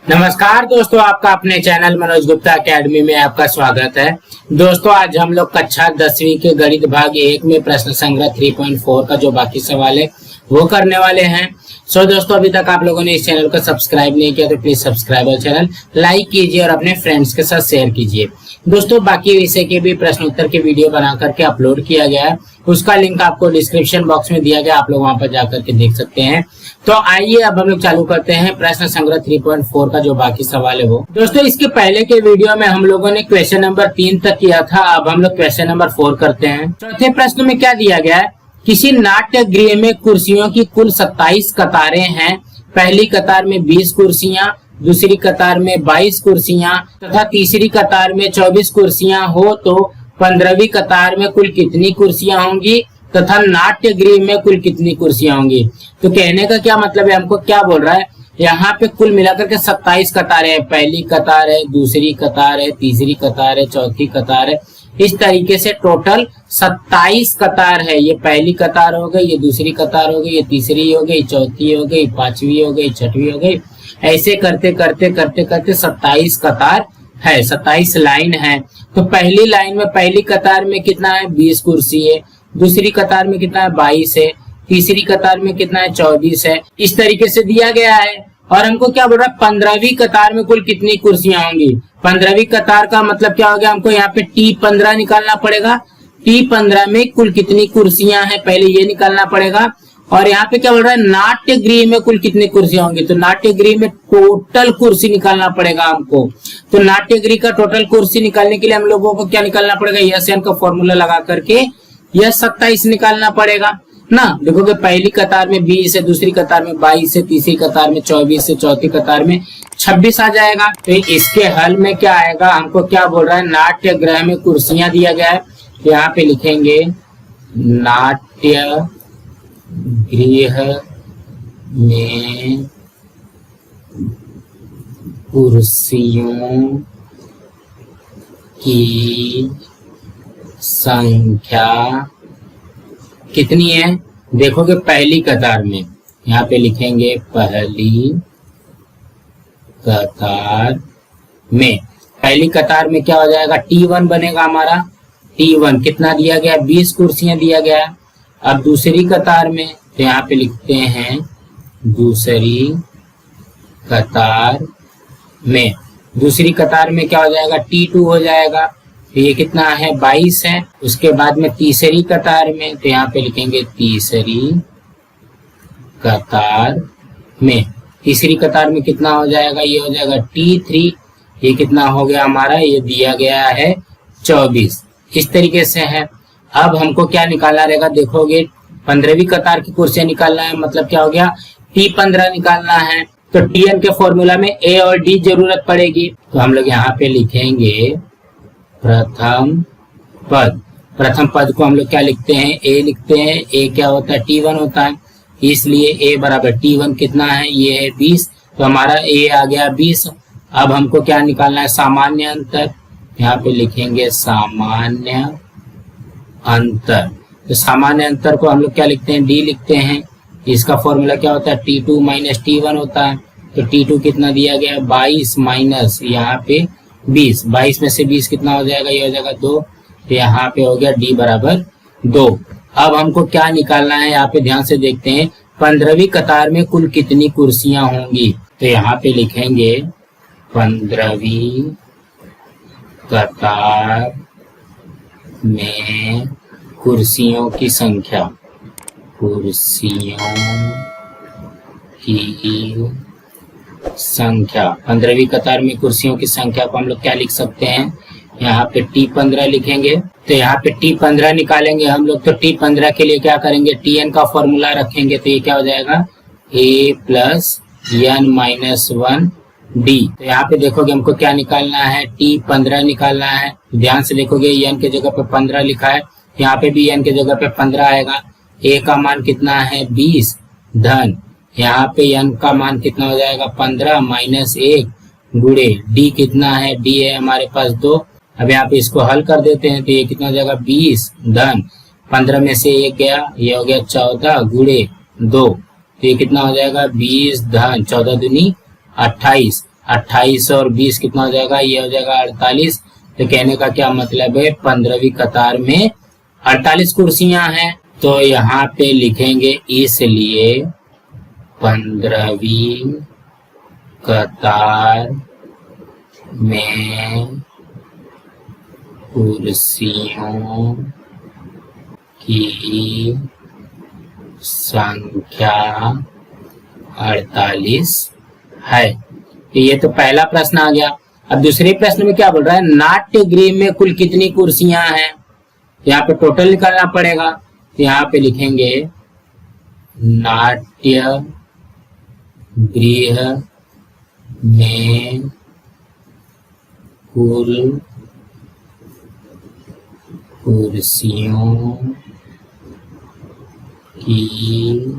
नमस्कार दोस्तों, आपका अपने चैनल मनोज गुप्ता एकेडमी में आपका स्वागत है। दोस्तों आज हम लोग कक्षा 10वीं के गणित भाग 1 में प्रश्न संग्रह 3.4 का जो बाकी सवाल है वो करने वाले हैं। दोस्तों अभी तक आप लोगों ने इस चैनल को सब्सक्राइब नहीं किया तो प्लीज सब्सक्राइब और चैनल लाइक कीजिए और अपने फ्रेंड्स के साथ शेयर कीजिए। दोस्तों बाकी विषय के भी प्रश्न उत्तर के वीडियो बना करके अपलोड किया गया है, उसका लिंक आपको डिस्क्रिप्शन बॉक्स में दिया गया, आप लोग वहां पर जाकर के देख सकते हैं। तो आइए अब हम लोग चालू करते हैं प्रश्न संग्रह 3.4 का जो बाकी सवाल है वो। दोस्तों इसके पहले के वीडियो में हम लोगों ने क्वेश्चन नंबर 3 तक किया था, अब हम लोग क्वेश्चन नंबर 4 करते हैं। चौथे प्रश्न में क्या दिया गया है, किसी नाट्य गृह में कुर्सियों की कुल 27 कतारें हैं। पहली कतार में 20 कुर्सियां, दूसरी कतार में 22 कुर्सियां तथा तीसरी कतार में 24 कुर्सियां हो तो 15वीं कतार में कुल कितनी कुर्सियां होंगी तथा नाट्य गृह में कुल कितनी कुर्सियां होंगी। तो कहने का क्या मतलब है, हमको क्या बोल रहा है, यहाँ पे कुल मिलाकर के 27 कतारें हैं। पहली कतार है, दूसरी कतार है, तीसरी कतार है, चौथी कतार है, इस तरीके से टोटल 27 कतार है। ये पहली कतार हो गई, ये दूसरी कतार हो गई, ये तीसरी हो गई, चौथी हो गई, पांचवी हो गई, छठवीं हो गई, ऐसे करते करते करते करते 27 कतार है, 27 लाइन है। तो पहली लाइन में पहली कतार में कितना है, 20 कुर्सी है, दूसरी कतार में कितना है, 22 है, तीसरी कतार में कितना है, 24 है, इस तरीके से दिया गया है। और हमको क्या बोल रहा है, 15वीं कतार में कुल कितनी कुर्सियां होंगी। 15वीं कतार का मतलब क्या हो गया, हमको यहाँ पे T15 निकालना पड़ेगा। T15 में कुल कितनी कुर्सियां हैं पहले ये निकालना पड़ेगा। और यहाँ पे क्या बोल रहा है, नाट्य गृह में कुल कितनी कुर्सियां होंगी, तो नाट्य गृह में टोटल कुर्सी निकालना पड़ेगा हमको। तो नाट्य गृह का टोटल कुर्सी निकालने के लिए हम लोगों को क्या निकालना पड़ेगा, SN का फॉर्मूला लगा करके यह 27 निकालना पड़ेगा ना। देखोगे पहली कतार में 20 है, दूसरी कतार में 22 है, तीसरी कतार में 24 है, चौथी कतार में 26 आ जाएगा। तो इसके हल में क्या आएगा, हमको क्या बोल रहा है, नाट्य गृह में कुर्सियां दिया गया है, तो यहाँ पे लिखेंगे नाट्य गृह में कुर्सियों की संख्या कितनी है। देखोगे पहली कतार में यहाँ पे लिखेंगे पहली कतार में, पहली कतार में क्या हो जाएगा, T1 बनेगा हमारा। T1 कितना दिया गया, 20 कुर्सियां दिया गया। अब दूसरी कतार में तो यहाँ पे लिखते हैं दूसरी कतार में, दूसरी कतार में क्या हो जाएगा, T2 हो जाएगा। तो ये कितना है, 22 है। उसके बाद में तीसरी कतार में तो यहाँ पे लिखेंगे तीसरी कतार में, तीसरी कतार में कितना हो जाएगा, ये हो जाएगा T3। ये कितना हो गया हमारा, ये दिया गया है 24। इस तरीके से है। अब हमको क्या निकालना रहेगा, देखोगे 15वीं कतार की कुर्सियां निकालना है, मतलब क्या हो गया, T15 निकालना है। तो TN के फॉर्मूला में A और D जरूरत पड़ेगी। तो हम लोग यहाँ पे लिखेंगे प्रथम पद को हम लोग क्या लिखते हैं, A लिखते हैं। A क्या होता है, T1 होता है, इसलिए A बराबर T1 कितना है, ये है 20। तो हमारा A आ गया 20। अब हमको क्या निकालना है, सामान्य अंतर। यहाँ पे लिखेंगे सामान्य अंतर। तो सामान्य अंतर को हम लोग क्या लिखते हैं, D लिखते हैं। इसका फॉर्मूला क्या होता है, T2 माइनस T1 होता है। तो T2 कितना दिया गया, 22 माइनस यहाँ पे 20, 22 में से 20 कितना हो जाएगा, ये हो जाएगा 2। तो यहाँ पे हो गया D बराबर 2। अब हमको क्या निकालना है, यहाँ पे ध्यान से देखते हैं, 15वीं कतार में कुल कितनी कुर्सियां होंगी। तो यहाँ पे लिखेंगे 15वीं कतार में कुर्सियों की संख्या, कुर्सियों की संख्या, 15वीं कतार में कुर्सियों की संख्या को हम लोग क्या लिख सकते हैं, यहाँ पे T15 लिखेंगे। तो यहाँ पे T15 निकालेंगे हम लोग। तो T15 के लिए क्या करेंगे, TN का फॉर्मूला रखेंगे। तो ये क्या हो जाएगा, A plus N minus 1 D। तो यहाँ पे देखोगे हमको क्या निकालना है, T15 निकालना है। ध्यान से देखोगे N के जगह पे 15 लिखा है, यहाँ पे भी N के जगह पे 15 आएगा। A का मान कितना है, 20 धन यहाँ पे N का मान कितना हो जाएगा, 15 माइनस 1 गुणे D कितना है, D है हमारे पास 2। अब यहाँ पे इसको हल कर देते हैं। तो ये कितना हो जाएगा, 20 धन 15 में से 1 गया, ये हो गया 14 गुणे 2। तो ये कितना हो जाएगा 20 धन 14 दूनी 28। 28 और 20 कितना हो जाएगा, ये हो जाएगा 48। तो कहने का क्या मतलब है, 15वीं कतार में 48 कुर्सियां हैं। तो यहाँ पे लिखेंगे इसलिए 15वीं कतार में कुर्सियों की संख्या 48 है। तो ये तो पहला प्रश्न आ गया। अब दूसरे प्रश्न में क्या बोल रहा है, नाट्य गृह में कुल कितनी कुर्सियां हैं। यहाँ पे टोटल निकालना पड़ेगा। तो यहाँ पे लिखेंगे नाट्य गृह में कुल कुर्सियों की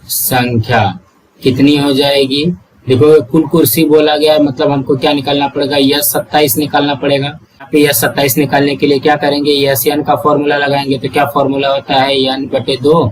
संख्या कितनी हो जाएगी। देखो कुल कुर्सी बोला गया, मतलब हमको क्या निकालना पड़ेगा, यस 27 निकालना पड़ेगा। यहाँ पे यस 27 निकालने के लिए क्या करेंगे, यस एन का फॉर्मूला लगाएंगे। तो क्या फॉर्मूला होता है, एन बटे 2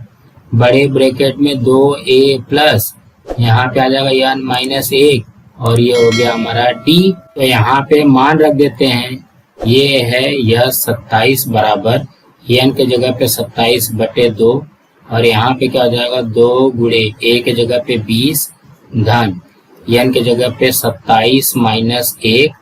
बड़े ब्रैकेट में 2a प्लस यहाँ पे आ जाएगा एन माइनस 1 और ये हो गया हमारा डी। तो यहाँ पे मान रख देते हैं, ये है यह 27 बराबर एन के जगह पे 27 बटे 2 और यहाँ पे क्या हो जाएगा 2 गुणे ए के जगह पे 20 धन एन के जगह पे 27 माइनस 1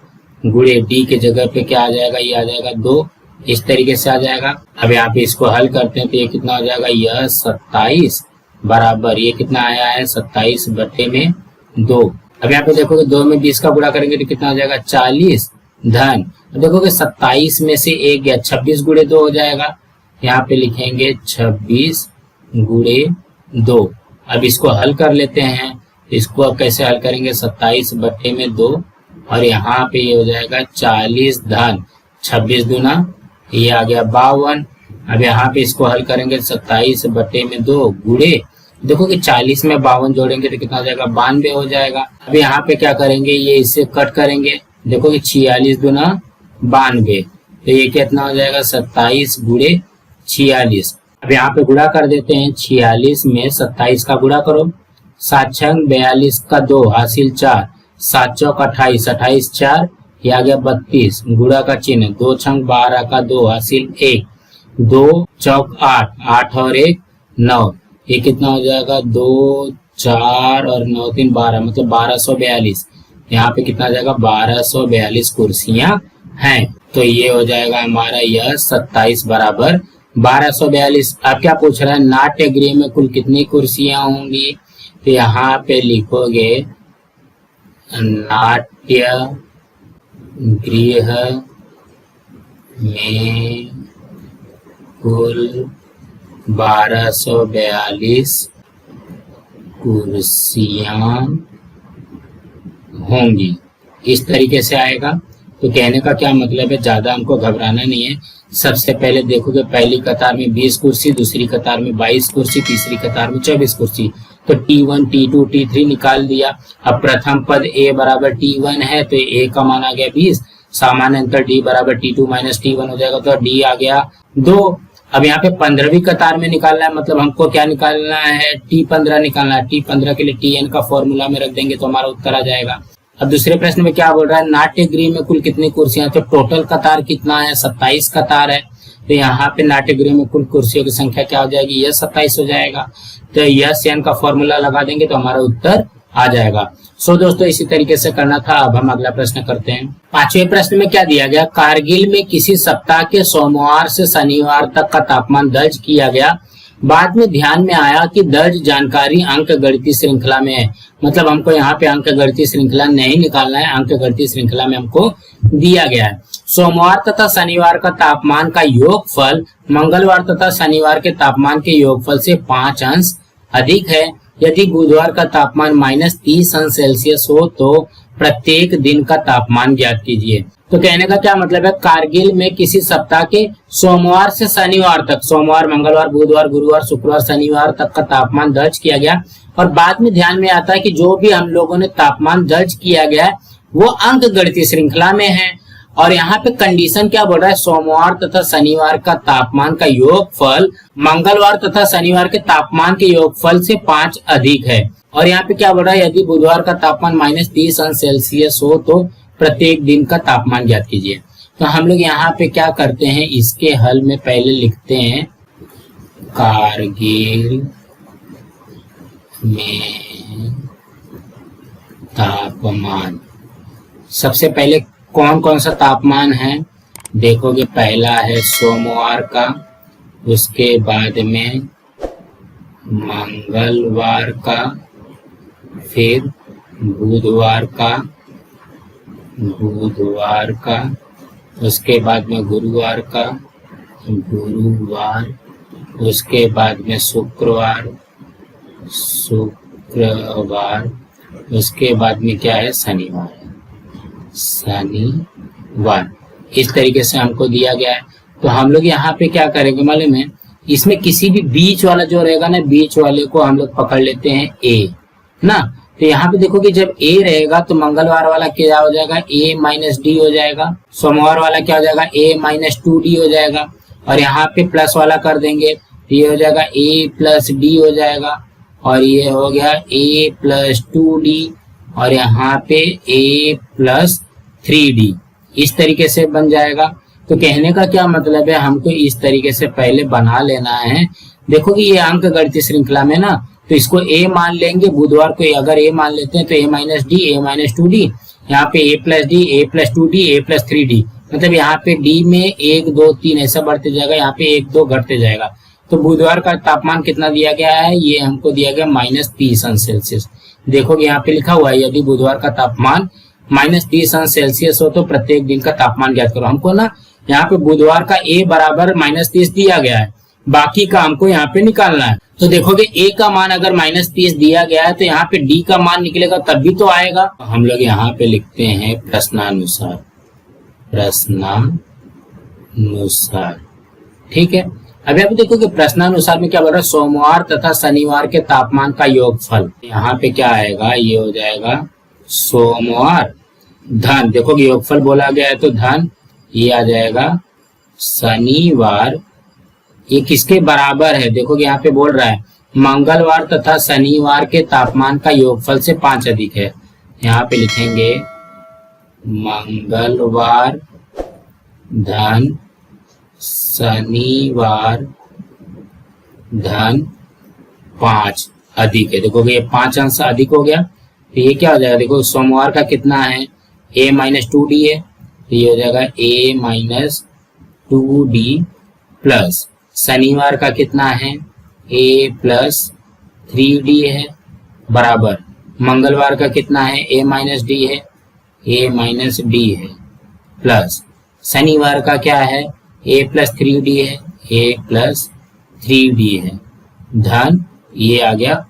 गुणे डी के जगह पे क्या आ जाएगा, ये आ जाएगा 2। इस तरीके से आ जाएगा। अब यहाँ पे इसको हल करते हैं तो ये कितना हो जाएगा, यह 27 बराबर ये कितना आया है 27 बटे में 2। अब यहाँ पे देखोगे 2 में 20 का गुणा करेंगे तो कितना हो जाएगा 40 धन देखोगे 27 में से 1 गया 26 गुणे 2 हो जाएगा। यहाँ पे लिखेंगे 26 गुणे 2। अब इसको हल कर लेते हैं। इसको अब कैसे हल करेंगे, 27 बटे में 2 और यहाँ पे ये हो जाएगा 40 धन 26 दूना ये आ गया 52। अब यहाँ पे इसको हल करेंगे 27 बटे में 2 गुणे देखो कि 40 में 52 जोड़ेंगे तो कितना हो जाएगा 92 हो जाएगा। अब यहाँ पे क्या करेंगे, ये इससे कट करेंगे। देखो कि 46 दूना 92 तो ये कितना हो जाएगा 27 गुणे 46। अब यहाँ पे गुणा कर देते हैं, 46 में 27 का गुणा करो, 7 छंग 42 का 2 हासिल 4, 7 चौक 28, 28 4 ये आ गया 32 गुणा का चिन्ह, 2 छंग 12 का 2 हासिल 1, 2 चौक 8, 8 और 1 9 ये कितना हो जाएगा 2 4 और 9 3 12 मतलब 1242। यहाँ पे कितना आ जाएगा 1242 कुर्सियां हैं। तो ये हो जाएगा हमारा यह 27 बराबर 1242। अब क्या पूछ रहा है, नाट्य गृह में कुल कितनी कुर्सियां होंगी। तो यहाँ पे लिखोगे नाट्य गृह में कुल 1242 कुर्सियां होंगी। इस तरीके से आएगा। तो कहने का क्या मतलब है, ज्यादा हमको घबराना नहीं है। सबसे पहले देखोगे पहली कतार में 20 कुर्सी, दूसरी कतार में 22 कुर्सी, तीसरी कतार में 24 कुर्सी। तो T1 T2 T3 निकाल दिया। अब प्रथम पद A बराबर T1 है तो A का मान आ गया 20, सामान्य अंतर D बराबर T2 माइनस T1 हो जाएगा तो D आ गया 2। अब यहाँ पे 15वीं कतार में निकालना है, मतलब हमको क्या निकालना है, T15 निकालना है। T15 के लिए Tn का फॉर्मूला में रख देंगे तो हमारा उत्तर आ जाएगा। अब दूसरे प्रश्न में क्या बोल रहा है, नाट्य गृह में कुल कितनी कुर्सियां, तो टोटल कतार कितना है 27 कतार है। तो यहाँ पे नाट्य गृह में कुल कुर्सियों की संख्या क्या हो जाएगी, यह 27 हो जाएगा। तो यह सेन का फॉर्मूला लगा देंगे तो हमारा उत्तर आ जाएगा। सो दोस्तों इसी तरीके से करना था। अब हम अगला प्रश्न करते हैं। 5वें प्रश्न में क्या दिया गया, कारगिल में किसी सप्ताह के सोमवार से शनिवार तक का तापमान दर्ज किया गया। बाद में ध्यान में आया कि दर्ज जानकारी अंक गणितीय श्रृंखला में है। मतलब हमको यहाँ पे अंक गणितीय श्रृंखला नहीं निकालना है, अंक गणितीय श्रृंखला में हमको दिया गया है। सोमवार तथा शनिवार का तापमान का योगफल मंगलवार तथा शनिवार के तापमान के योगफल से 5 अंश अधिक है। यदि बुधवार का तापमान -30 अंश सेल्सियस हो तो प्रत्येक दिन का तापमान ज्ञात कीजिए। तो कहने का क्या मतलब है, कारगिल में किसी सप्ताह के सोमवार से शनिवार तक, सोमवार मंगलवार बुधवार गुरुवार शुक्रवार शनिवार तक का तापमान दर्ज किया गया। और बाद में ध्यान में आता है कि जो भी हम लोगों ने तापमान दर्ज किया गया है वो अंक गणितीय श्रृंखला में है। और यहाँ पे कंडीशन क्या बोल रहा है, सोमवार तथा शनिवार का तापमान का योगफल मंगलवार तथा शनिवार के तापमान के योगफल से 5 अधिक है। और यहाँ पे क्या बोल रहा है, यदि बुधवार का तापमान -30 अंश सेल्सियस हो तो प्रत्येक दिन का तापमान ज्ञात कीजिए। तो हम लोग यहाँ पे क्या करते हैं, इसके हल में पहले लिखते हैं कारगिल में तापमान। सबसे पहले कौन कौन सा तापमान है देखोगे, पहला है सोमवार का, उसके बाद में मंगलवार का, फिर बुधवार का, उसके बाद में गुरुवार का, उसके बाद में शुक्रवार, उसके बाद में क्या है, शनिवार। इस तरीके से हमको दिया गया है। तो हम लोग यहाँ पे क्या करेंगे मालूम है, इसमें किसी भी बीच वाला जो रहेगा ना, बीच वाले को हम लोग पकड़ लेते हैं ए ना। तो यहाँ पे देखो कि जब ए रहेगा तो मंगलवार वाला क्या हो जाएगा, a-d हो जाएगा। सोमवार वाला क्या हो जाएगा, a-2d हो जाएगा। और यहाँ पे प्लस वाला कर देंगे तो ये हो जाएगा a+d हो जाएगा। और ये हो गया a+2d और यहाँ पे a+3d। इस तरीके से बन जाएगा। तो कहने का क्या मतलब है, हमको इस तरीके से पहले बना लेना है। देखो कि ये अंक गणित श्रृंखला में ना, तो इसको a मान लेंगे, बुधवार को अगर a मान लेते हैं तो a-d, a-2d, यहाँ पे a+d, a+2d, a+3d, मतलब यहाँ पे d में 1 2 3 ऐसा बढ़ते जाएगा, यहाँ पे 1 2 घटते जाएगा। तो बुधवार का तापमान कितना दिया गया है, ये हमको दिया गया -30 अंश सेल्सियस। देखोगे यहाँ पे लिखा हुआ है, यदि बुधवार का तापमान -30 अंश सेल्सियस हो तो प्रत्येक दिन का तापमान ज्ञात करो। हमको ना यहाँ पे बुधवार का a बराबर -30 दिया गया है, बाकी का हमको यहाँ पे निकालना है। तो देखोगे a का मान अगर -30 दिया गया है तो यहाँ पे d का मान निकलेगा तब भी तो आएगा। हम लोग यहाँ पे लिखते हैं प्रश्नानुसार, ठीक है। अभी आप देखोगे प्रश्नानुसार में क्या बोल रहा है, सोमवार तथा शनिवार के तापमान का योगफल। यहाँ पे क्या आएगा, ये हो जाएगा सोमवार धन, देखोगे योगफल बोला गया है तो धन, ये आ जाएगा शनिवार, ये किसके बराबर है, देखोगे यहाँ पे बोल रहा है मंगलवार तथा शनिवार के तापमान का योगफल से 5 अधिक है। यहाँ पे लिखेंगे मंगलवार धन शनिवार धन 5 अधिक है। देखोगे ये 5 अंश अधिक हो गया, तो ये क्या हो जाएगा, देखो सोमवार का कितना है, a-2d है, तो ये हो जाएगा a-2d प्लस शनिवार का कितना है, a+3d है, बराबर मंगलवार का कितना है, a-d है, a-d है, प्लस शनिवार का क्या है, a+3d है, a+3d है, धन ये आ गया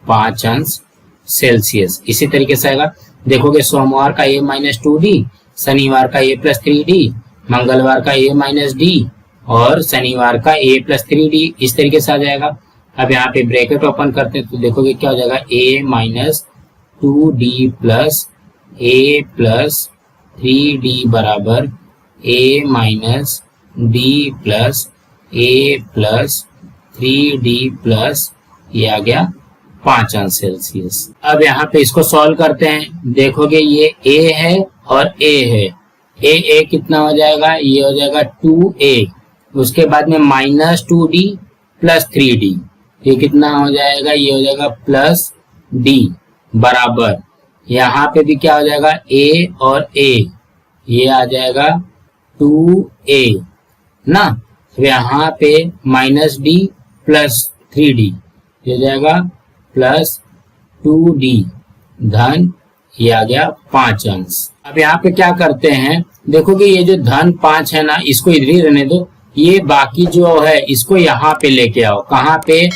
5 अंश सेल्सियस। इसी तरीके से आएगा, देखोगे सोमवार का a-2d, शनिवार का a+3d, मंगलवार का a-d और शनिवार का a+3d, इस तरीके से आ जाएगा। अब यहाँ पे ब्रैकेट ओपन करते हैं तो देखोगे क्या हो जाएगा, a-2d प्लस a+3d बराबर a-d प्लस a+3d प्लस ये आ गया 5 अंश सेल्सियस। अब यहाँ पे इसको सॉल्व करते हैं, देखोगे ये a है और a है, a कितना हो जाएगा, ये हो जाएगा 2a, उसके बाद में -2d प्लस 3d, ये कितना हो जाएगा, ये हो जाएगा +d बराबर, यहाँ पे भी क्या हो जाएगा, a और a, ये आ जाएगा 2a ना। तो यहाँ पे -d प्लस 3d, ये हो जाएगा +2d धन, ये आ गया 5 अंश। अब यहाँ पे क्या करते हैं, देखोगे ये जो धन 5 है ना, इसको इधर ही रहने दो, ये बाकी जो है इसको यहाँ पे लेके आओ, कहाँ पे,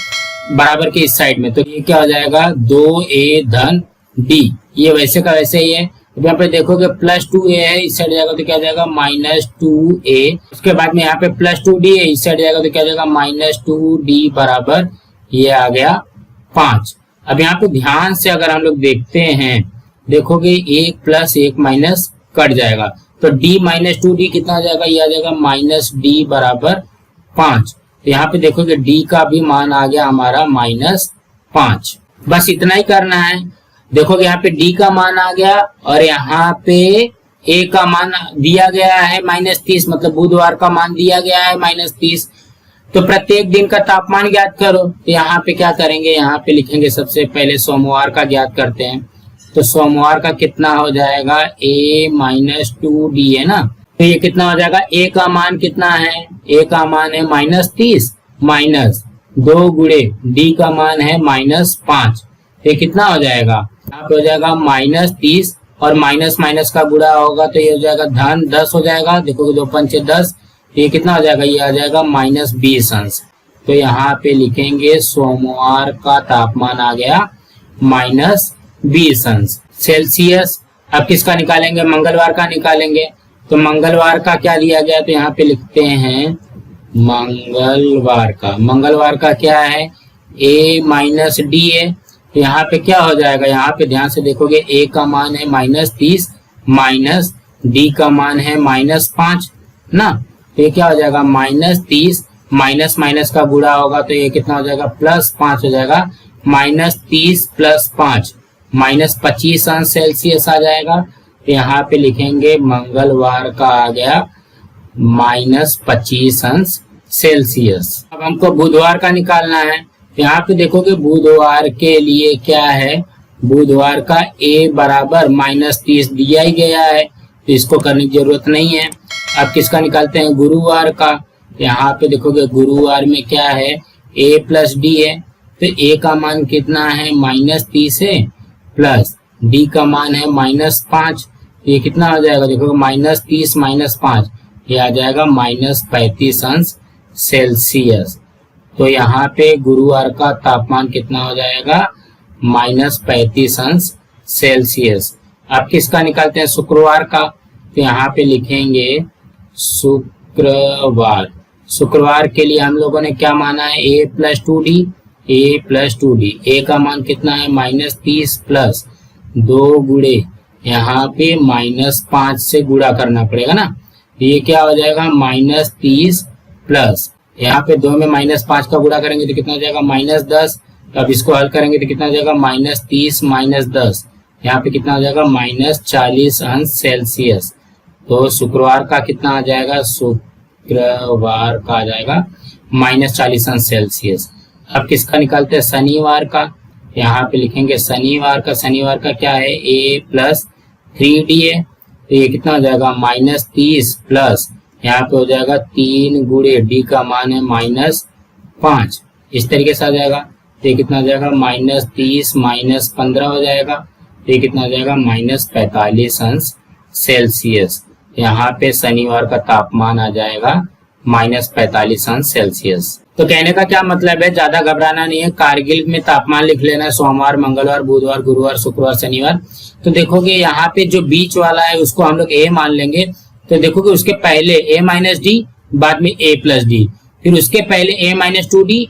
बराबर के इस साइड में। तो ये क्या हो जाएगा, 2a धन d, ये वैसे का वैसे ही है। अब यहाँ पे देखोगे +2a है, इस साइड जाएगा तो क्या जाएगा, -2a, उसके बाद में यहाँ पे +2d है, इस साइड जाएगा तो क्या जाएगा, -2d बराबर, ये आ गया 5। अब यहाँ पे ध्यान से अगर हम लोग देखते हैं, देखोगे 1 + 1 - कट जाएगा, तो d माइनस 2d कितना हो जाएगा, ये आ जाएगा माइनस d बराबर 5। तो यहाँ पे देखोगे d का भी मान आ गया हमारा -5। बस इतना ही करना है। देखोगे यहाँ पे d का मान आ गया और यहाँ पे a का मान दिया गया है -30, मतलब बुधवार का मान दिया गया है -30। तो प्रत्येक दिन का तापमान ज्ञात करो। तो यहाँ पे क्या करेंगे, यहाँ पे लिखेंगे सबसे पहले सोमवार का ज्ञात करते हैं। तो सोमवार का कितना हो जाएगा, a-2d है ना। तो ये कितना हो जाएगा, a का मान कितना है, a का मान है -30 माइनस 2 गुणे d का मान है -5। ये कितना हो जाएगा, यहाँ पे हो जाएगा -30 और माइनस माइनस का गुणा होगा तो ये हो जाएगा धन 10 हो जाएगा। देखोगे 2 पंचे 10, ये कितना हो जाएगा, ये आ जाएगा -20 अंश। तो यहाँ पे लिखेंगे सोमवार का तापमान आ गया -20 अंश सेल्सियस। अब किसका निकालेंगे, मंगलवार का निकालेंगे। तो मंगलवार का क्या दिया गया, तो यहाँ पे लिखते हैं मंगलवार का क्या है, a-d है। तो यहाँ पे क्या हो जाएगा, यहाँ पे ध्यान से देखोगे a का मान है -30 माइनस d का मान है -5 ना। तो ये क्या हो जाएगा, -30 माइनस माइनस का गुणा होगा तो ये कितना हो जाएगा, +5 हो जाएगा। -30 + 5 -25 अंश सेल्सियस आ जाएगा। तो यहाँ पे लिखेंगे मंगलवार का आ गया -25 अंश सेल्सियस। अब हमको बुधवार का निकालना है। यहाँ पे देखोगे बुधवार के लिए क्या है, बुधवार का a बराबर -30 दिया ही गया है, तो इसको करने की जरूरत नहीं है। अब किसका निकालते हैं, गुरुवार का। यहाँ पे देखोगे गुरुवार में क्या है, a + d है। तो a का मान कितना है, -30 है प्लस d का मान है -5। ये कितना हो जाएगा, देखोगे -30 - 5, ये आ जाएगा -35 अंश सेल्सियस। तो यहाँ पे गुरुवार का तापमान कितना हो जाएगा, -35 अंश सेल्सियस। अब किसका निकालते हैं, शुक्रवार का। तो यहाँ पे लिखेंगे शुक्रवार के लिए हम लोगों ने क्या माना है, a + 2d। a का मान कितना है, -30 प्लस 2 गुणे यहाँ पे -5 से गुणा करना पड़ेगा ना। ये क्या हो जाएगा, -30 प्लस यहाँ पे 2 में -5 का गुणा करेंगे तो कितना हो जाएगा, -10। अब इसको हल करेंगे तो कितना हो जाएगा, -30 - 10, यहाँ पे कितना हो जाएगा, -40 अंश सेल्सियस। तो शुक्रवार का कितना आ जाएगा, शुक्रवार का आ जाएगा -40 अंश सेल्सियस। अब किसका निकालते हैं, शनिवार का। यहाँ पे लिखेंगे शनिवार का क्या है, a + 3d है। तो ये कितना हो जाएगा, -30 प्लस यहाँ पे हो जाएगा 3 गुणे d का मान है -5, इस तरीके से आ जाएगा। तो ये कितना हो जाएगा, -30 - 15 हो जाएगा। तो ये कितना हो जाएगा, -45 अंश सेल्सियस। यहाँ पे शनिवार का तापमान आ जाएगा -45 अंश सेल्सियस। तो कहने का क्या मतलब है, ज्यादा घबराना नहीं है, कारगिल में तापमान लिख लेना है, सोमवार, मंगलवार, बुधवार, गुरुवार, शुक्रवार, शनिवार। तो देखोगे यहाँ पे जो बीच वाला है उसको हम लोग a मान लेंगे। तो देखोगे उसके पहले a - d, बाद में a + d, फिर उसके पहले a - 2d,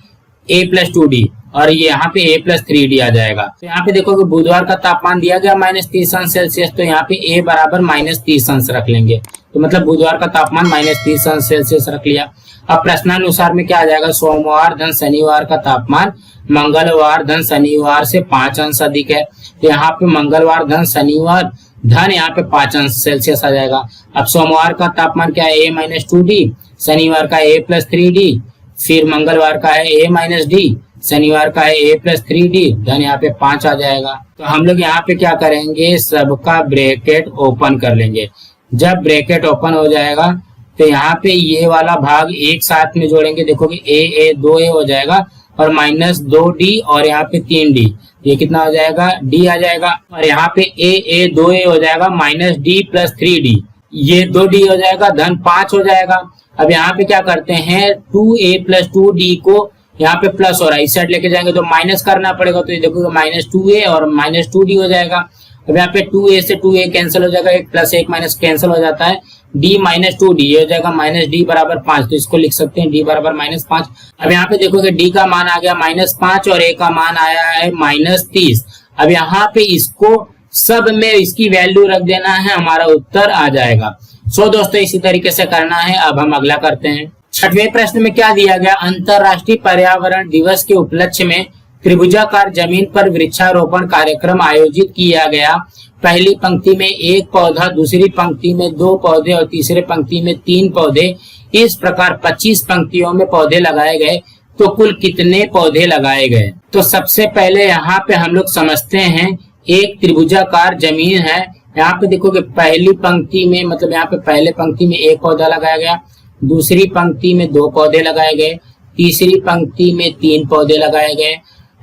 a + 2d, और ये यहाँ पे a + 3d आ जाएगा। तो यहाँ पे देखोगे बुधवार का तापमान दिया गया -30 अंश सेल्सियस, तो यहाँ पे a बराबर -30 अंश रख लेंगे। तो मतलब बुधवार का तापमान -30 अंश सेल्सियस रख लिया। अब प्रश्नानुसार में क्या आ जाएगा, सोमवार धन शनिवार का तापमान मंगलवार धन शनिवार से 5 अंश अधिक है। तो यहाँ पे मंगलवार धन शनिवार धन यहाँ पे 5 अंश सेल्सियस आ जाएगा। अब सोमवार का तापमान क्या है, a - 2d, शनिवार का a + 3d, फिर मंगलवार का है a - d, शनिवार का है a + 3d, धन यहाँ पे 5 आ जाएगा। तो हम लोग यहाँ पे क्या करेंगे, सबका ब्रैकेट ओपन कर लेंगे। जब ब्रैकेट ओपन हो जाएगा तो यहाँ पे ये वाला भाग एक साथ में जोड़ेंगे। देखोगे a 2a हो जाएगा और -2d और यहाँ पे 3d, ये कितना हो जाएगा, d आ जाएगा। और यहाँ पे a 2a हो जाएगा -d + 3d, ये 2d हो जाएगा, धन 5 हो जाएगा। अब यहाँ पे क्या करते हैं, 2a + 2d को यहाँ पे प्लस हो रहा है, इस साइड लेके जाएंगे तो माइनस करना पड़ेगा। तो ये देखोगे -2a और -2d हो जाएगा। अब यहाँ पे 2a से 2a कैंसिल हो जाएगा, 1 + 1 - कैंसिल हो जाता है, d - 2d, ये हो जाएगा -d बराबर 5। तो इसको लिख सकते हैं d बराबर -5। अब यहाँ पे देखोगे d का मान आ गया -5 और a का मान आया है -30। अब यहाँ पे इसको सब में इसकी वैल्यू रख देना है, हमारा उत्तर आ जाएगा। सो दोस्तों इसी तरीके से करना है। अब हम अगला करते हैं। छठवें प्रश्न में क्या दिया गया, अंतरराष्ट्रीय पर्यावरण दिवस के उपलक्ष्य में त्रिभुजाकार जमीन पर वृक्षारोपण कार्यक्रम आयोजित किया गया। पहली पंक्ति में 1 पौधा, दूसरी पंक्ति में 2 पौधे और तीसरे पंक्ति में 3 पौधे, इस प्रकार 25 पंक्तियों में पौधे लगाए गए। तो कुल कितने पौधे लगाए गए? तो सबसे पहले यहाँ पे हम लोग समझते हैं, एक त्रिभुजाकार जमीन है। यहाँ पे देखोगे पहली पंक्ति में, मतलब यहाँ पे पहले पंक्ति में 1 पौधा लगाया गया, दूसरी पंक्ति में 2 पौधे लगाए गए, तीसरी पंक्ति में 3 पौधे लगाए गए।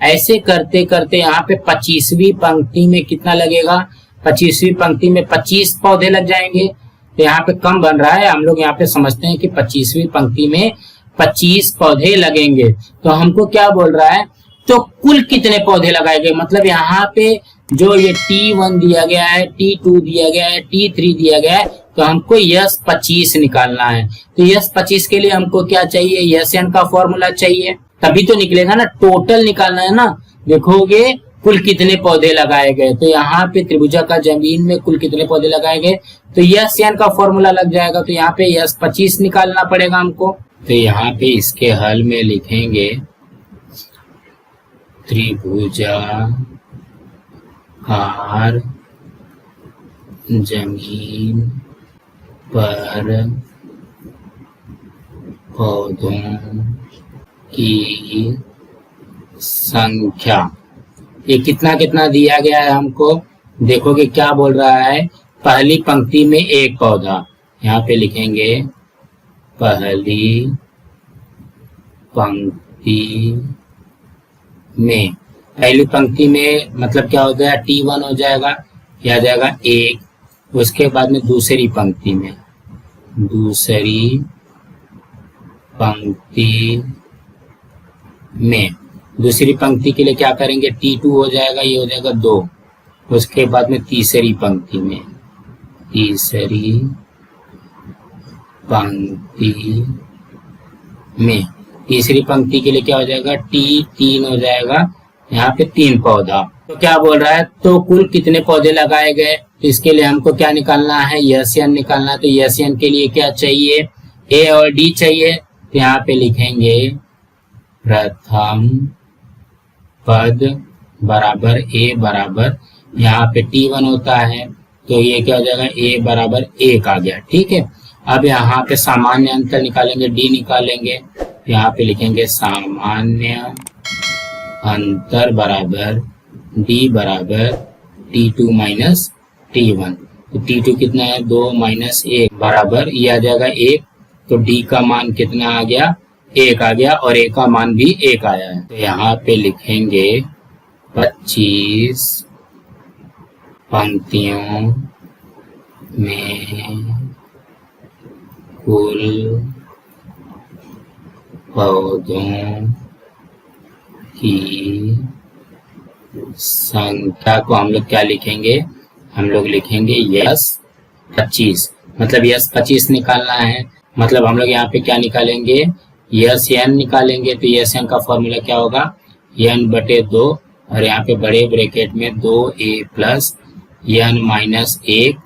ऐसे करते करते यहाँ पे 25वीं पंक्ति में कितना लगेगा, 25वीं पंक्ति में 25 पौधे लग जाएंगे। तो यहाँ पे कम बन रहा है, हम लोग यहाँ पे समझते हैं कि 25वीं पंक्ति में 25 पौधे लगेंगे। तो हमको क्या बोल रहा है, तो कुल कितने पौधे लगाए गए, मतलब यहाँ पे जो ये T1 दिया गया है, T2 दिया गया है, T3 दिया गया है, तो हमको यस 25 निकालना है। तो यस 25 के लिए हमको क्या चाहिए, यस एन का फॉर्मूला चाहिए, तभी तो निकलेगा ना। टोटल निकालना है ना, देखोगे कुल कितने पौधे लगाए गए। तो यहाँ पे त्रिभुजाकार जमीन में कुल कितने पौधे लगाए गए, तो यस एन का फॉर्मूला लग जाएगा। तो यहाँ पे यस 25 निकालना पड़ेगा हमको। तो यहाँ पे इसके हल में लिखेंगे त्रिभुजाकार जमीन पर पौधों की संख्या, ये कितना कितना दिया गया है हमको, देखोगे क्या बोल रहा है, पहली पंक्ति में 1 पौधा, यहाँ पे लिखेंगे पहली पंक्ति में, पहली पंक्ति में मतलब क्या हो गया, T1 हो जाएगा, यह आ जाएगा 1। उसके बाद में दूसरी पंक्ति में, दूसरी पंक्ति में, दूसरी पंक्ति के लिए क्या करेंगे, T2 हो जाएगा, ये हो जाएगा 2। उसके बाद में तीसरी पंक्ति में, तीसरी पंक्ति में, तीसरी पंक्ति के लिए क्या हो जाएगा, T3 हो जाएगा, यहाँ पे 3 पौधा। तो क्या बोल रहा है, तो कुल कितने पौधे लगाए गए, तो इसके लिए हमको क्या निकालना है, यस-एन निकालना है। तो यस-एन के लिए क्या चाहिए, ए और डी चाहिए। तो यहाँ पे लिखेंगे प्रथम पद बराबर ए बराबर, यहाँ पे T1 होता है, तो ये क्या हो जाएगा, ए बराबर 1 आ गया। ठीक है, अब यहाँ पे सामान्य अंतर निकालेंगे, डी निकालेंगे। यहाँ पे लिखेंगे सामान्य अंतर बराबर डी बराबर T2 माइनस T1। तो T2 कितना है, 2 माइनस 1 बराबर, ये आ जाएगा 1। तो डी का मान कितना आ गया, 1 आ गया, और ए का मान भी 1 आया है। तो यहाँ पे लिखेंगे 25 पंक्तियों में कुल पौधों की संख्या को हम लोग क्या लिखेंगे, हम लोग लिखेंगे यस 25, मतलब यस 25 निकालना है। मतलब हम लोग यहाँ पे क्या निकालेंगे, यस एन निकालेंगे। तो यस एन का फॉर्मूला क्या होगा, एन बटे 2, और यहाँ पे बड़े ब्रैकेट में 2a प्लस एन माइनस 1,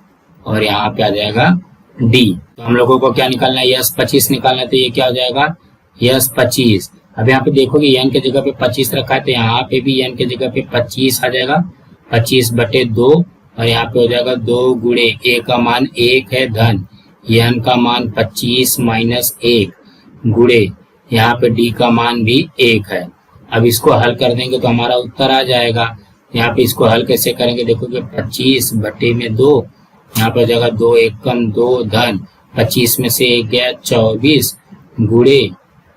और यहाँ पे आ जाएगा डी। तो हम लोगों को क्या निकालना है, यस 25 निकालना है। तो ये क्या हो जाएगा, यस 25। अब यहाँ पे देखोगे एन के जगह पे 25 रखा है, तो यहाँ पे भी एन के जगह पे 25 आ जाएगा, 25 बटे 2, और यहाँ पे हो जाएगा 2 गुणे ए का मान 1 है धन, एन का मान 25 माइनस 1 गुणे यहाँ पे डी का मान भी 1 है। अब इसको हल कर देंगे तो हमारा उत्तर आ जाएगा। यहाँ पे इसको हल कैसे करेंगे, देखोगे 25 बटे में 2, यहाँ पे हो जाएगा 2 1 कम 2 धन 25 में से 1 गया 24 गुणे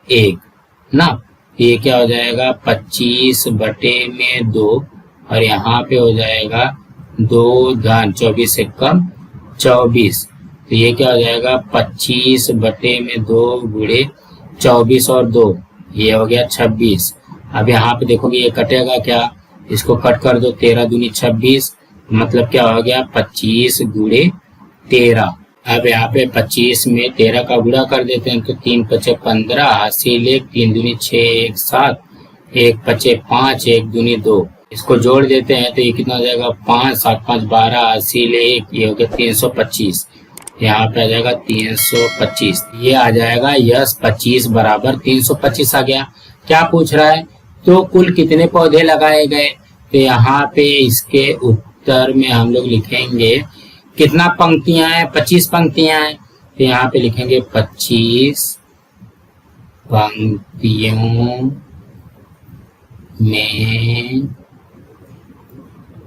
1 ना, ये क्या हो जाएगा 25 बटे में 2, और यहाँ पे हो जाएगा 2 धन 24 से कम 24, तो ये क्या हो जाएगा 25 बटे में 2 गुणे 24 और 2, ये हो गया 26। अब यहाँ पे देखोगे ये कटेगा क्या, इसको कट कर दो, 13 दूनी 26, मतलब क्या हो गया 25 गुणे 13। अब यहाँ पे 25 में 13 का गुणा कर देते हैं, तो 3 पचे 15, हासिल 1, 3 दूनी 6, 1 7, 1 पचे 5, 1 दूनी 2, इसको जोड़ देते हैं तो ये कितना हो जाएगा 5 7 5 12, हासिल 1, ये हो गया 325। यहाँ पे आ जाएगा 325, ये आ जाएगा यस 25 बराबर 325 आ गया। क्या पूछ रहा है, तो कुल कितने पौधे लगाए गए, तो यहाँ पे इसके उत्तर में हम लोग लिखेंगे कितना पंक्तियां हैं, 25 पंक्तियां हैं, तो यहाँ पे लिखेंगे 25 पंक्तियों में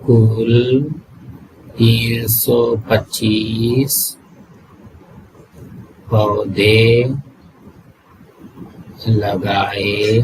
कुल 325 पौधे लगाए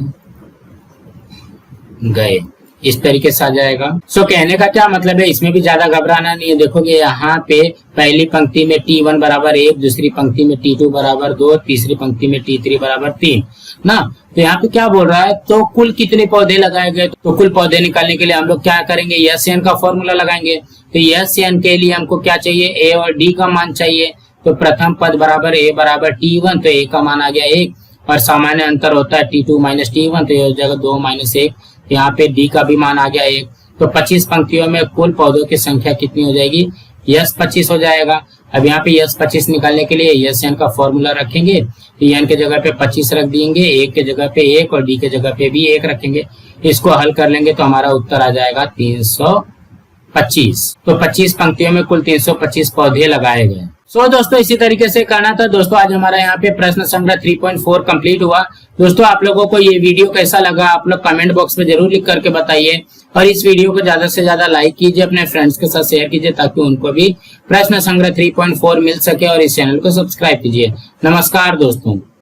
गए। इस तरीके से आ जाएगा। सो कहने का क्या मतलब है, इसमें भी ज्यादा घबराना नहीं है। देखोगे यहाँ पे पहली पंक्ति में T1 बराबर 1, दूसरी पंक्ति में T2 बराबर 2, तीसरी पंक्ति में T3 बराबर 3 ना। तो यहाँ पे क्या बोल रहा है, तो कुल कितने पौधे लगाए गए, तो कुल पौधे निकालने के लिए हम लोग क्या करेंगे, यस एन का फॉर्मूला लगाएंगे। तो यस एन के लिए हमको क्या चाहिए, ए और डी का मान चाहिए। तो प्रथम पद बराबर ए बराबर T1, तो ए का मान आ गया 1, और सामान्य अंतर होता है T2 माइनस T1, तो ये हो जाएगा 2 माइनस 1। यहाँ पे डी का भी मान आ गया 1। तो 25 पंक्तियों में कुल पौधों की संख्या कितनी हो जाएगी, यस 25 हो जाएगा। अब यहाँ पे यस 25 निकालने के लिए यस एन का फॉर्मूला रखेंगे, तो एन के जगह पे 25 रख देंगे, एक के जगह पे 1 और डी के जगह पे भी 1 रखेंगे। इसको हल कर लेंगे तो हमारा उत्तर आ जाएगा 325। तो 25 पंक्तियों में कुल 325 पौधे लगाए गए। सो दोस्तों इसी तरीके से करना था। दोस्तों आज हमारा यहाँ पे प्रश्न संग्रह 3.4 कंप्लीट हुआ। दोस्तों आप लोगों को ये वीडियो कैसा लगा, आप लोग कमेंट बॉक्स में जरूर लिख करके बताइए, और इस वीडियो को ज्यादा से ज्यादा लाइक कीजिए, अपने फ्रेंड्स के साथ शेयर कीजिए, ताकि उनको भी प्रश्न संग्रह 3.4 मिल सके, और इस चैनल को सब्सक्राइब कीजिए। नमस्कार दोस्तों।